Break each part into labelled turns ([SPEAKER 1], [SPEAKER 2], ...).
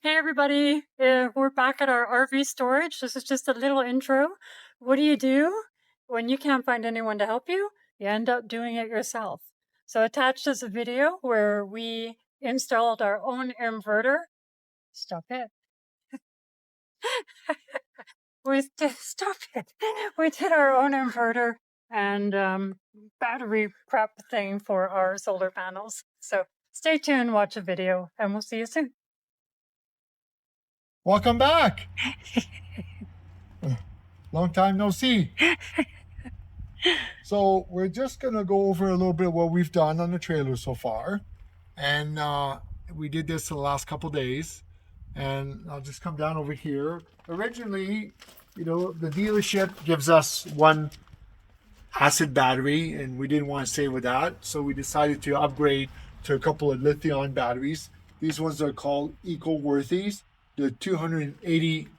[SPEAKER 1] Hey everybody, we're back at our RV storage. This is just a little intro. What do you do when you can't find anyone to help you? You end up doing it yourself. So attached is a video where we installed our own inverter. Stop it. Stop it. We did our own inverter and battery prep thing for our solar panels. So stay tuned, watch a video, and we'll see you soon.
[SPEAKER 2] Welcome back. Long time no see. So we're just gonna go over a little bit what we've done on the trailer so far, and we did this in the last couple days. And I'll just come down over here. Originally, the dealership gives us one acid battery, and we didn't want to stay with that, so we decided to upgrade to a couple of lithium batteries. These ones are called eco-worthies. They're 280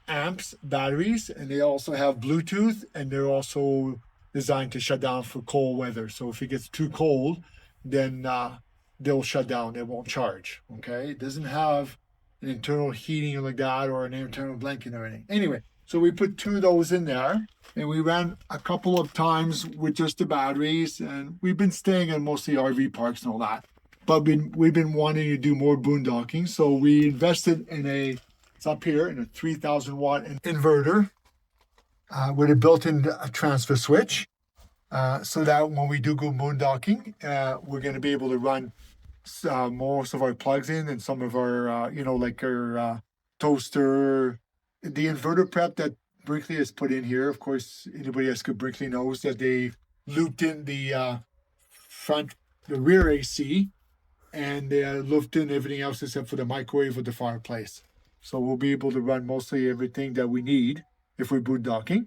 [SPEAKER 2] amps batteries, and they also have Bluetooth, and they're also designed to shut down for cold weather. So if it gets too cold, then they'll shut down. They won't charge. Okay, it doesn't have an internal heating like that or an internal blanket or anything. Anyway, so we put two of those in there, and we ran a couple of times with just the batteries, and we've been staying in mostly RV parks and all that. But we've been wanting to do more boondocking, so we invested in it's up here, in a 3,000 watt inverter with a built-in transfer switch, so that when we do go boondocking, we're going to be able to run most of our plugs in, and some of our, like our toaster. The inverter prep that Brinkley has put in here, of course, anybody that's good Brinkley knows that they looped in the rear AC, and they looped in everything else except for the microwave or the fireplace. So we'll be able to run mostly everything that we need if we're boondocking.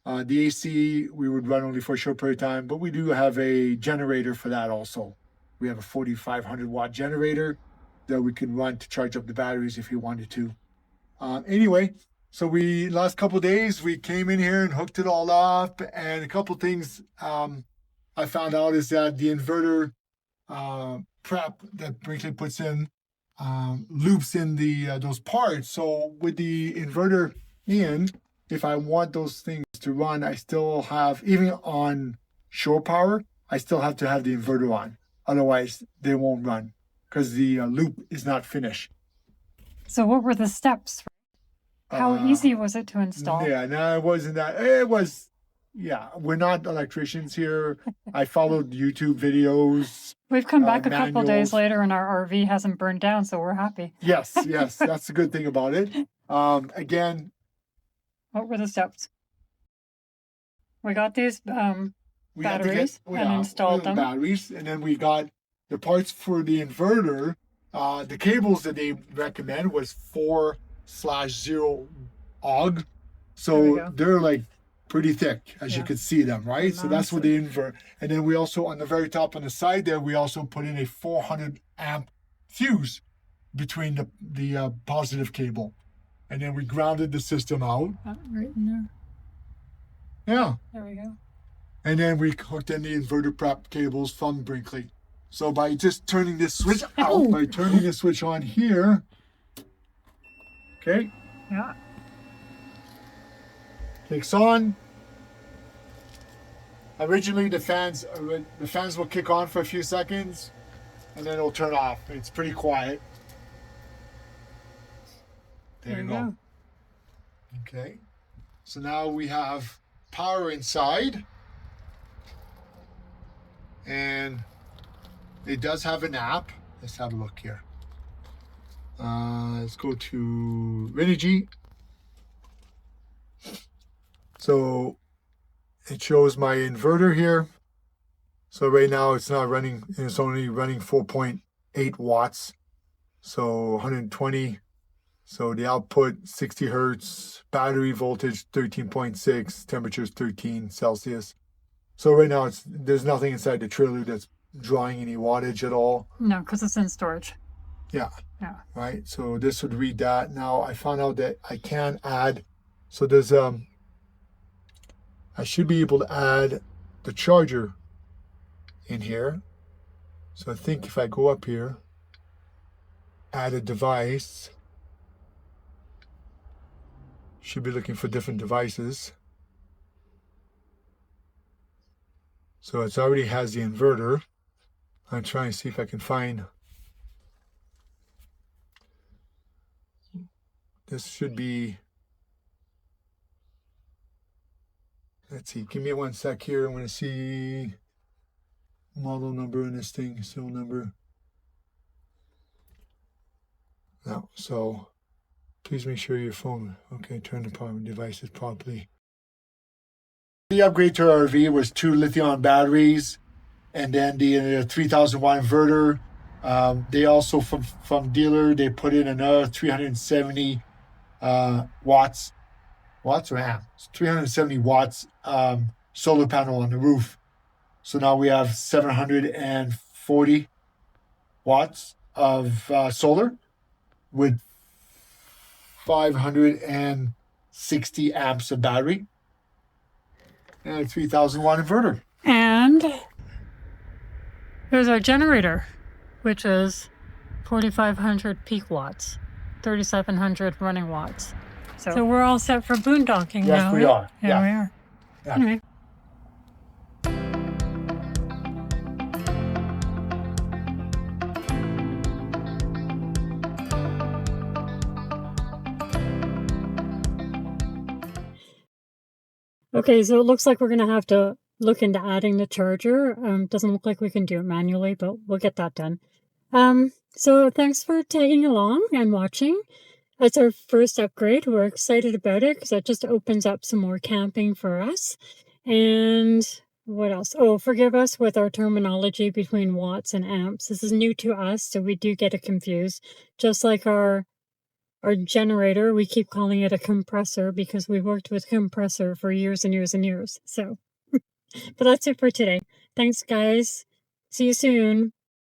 [SPEAKER 2] The AC, we would run only for a short period of time, but we do have a generator for that also. We have a 4,500 watt generator that we can run to charge up the batteries if you wanted to. Anyway, so last couple of days, we came in here and hooked it all up. And a couple of things I found out is that the inverter prep that Brinkley puts in loops in those parts. So with the inverter in, if I want those things to run, I still have, even on shore power, I still have to have the inverter on. Otherwise, they won't run because the loop is not finished.
[SPEAKER 1] So what were the steps? How easy was it to install?
[SPEAKER 2] Yeah, no, it wasn't that. It was, yeah, we're not electricians here. I followed YouTube videos.
[SPEAKER 1] We've come back a couple days later and our RV hasn't burned down, so we're happy.
[SPEAKER 2] Yes, that's the good thing about it. Again,
[SPEAKER 1] what were the steps? We got these batteries and installed them.
[SPEAKER 2] Batteries, and then we got the parts for the inverter. The cables that they recommend was 4/0 AUG, so they're like pretty thick, as you could see them, right? So that's what they invert. And then we also, on the very top on the side there, we also put in a 400 amp fuse between the positive cable, and then we grounded the system out.
[SPEAKER 1] Right in there.
[SPEAKER 2] Yeah.
[SPEAKER 1] There we go.
[SPEAKER 2] And then we hooked in the inverter prep cables from Brinkley. So by just turning this switch out, by turning the switch on here, okay?
[SPEAKER 1] Yeah.
[SPEAKER 2] Kicks on. Originally, the fans will kick on for a few seconds, and then it'll turn off. It's pretty quiet. There you go. Okay. So now we have power inside, and it does have an app. Let's have a look here. Let's go to Renogy. So it shows my inverter here. So right now it's not running, it's only running 4.8 watts. So 120. So the output 60 hertz, battery voltage 13.6, temperature is 13 Celsius. So right now there's nothing inside the trailer that's drawing any wattage at all.
[SPEAKER 1] No, because it's in storage.
[SPEAKER 2] Yeah.
[SPEAKER 1] Yeah.
[SPEAKER 2] Right. So this would read that. Now I found out that I can add. So there's I should be able to add the charger in here. So I think if I go up here, add a device, Should be looking for different devices. So it already has the inverter. I'm trying to see if I can find. This should be. Let's see. Give me 1 sec here. I'm going to see model number in this thing. Serial number. No. So please make sure your phone. Okay. Turn the power devices properly. The upgrade to our RV was 2 lithium batteries, and then the 3,000 watt inverter. They also from dealer they put in another 370 watts or amps, 370 watts solar panel on the roof. So now we have 740 watts of solar with 560 amps of battery and a 3,000 watt inverter.
[SPEAKER 1] And here's our generator, which is 4,500 peak watts, 3,700 running watts. So we're all set for boondocking now.
[SPEAKER 2] Yes, we are.
[SPEAKER 1] Yeah, we are.
[SPEAKER 2] Yeah.
[SPEAKER 1] Anyway. Okay, so it looks like we're going to have to look into adding the charger. Doesn't look like we can do it manually, but we'll get that done. So thanks for tagging along and watching. It's our first upgrade. We're excited about it because it just opens up some more camping for us. And what else? Oh, forgive us with our terminology between watts and amps. This is new to us, so we do get it confused. Just like our generator, we keep calling it a compressor because we've worked with compressor for years and years and years. So, but that's it for today. Thanks, guys. See you soon.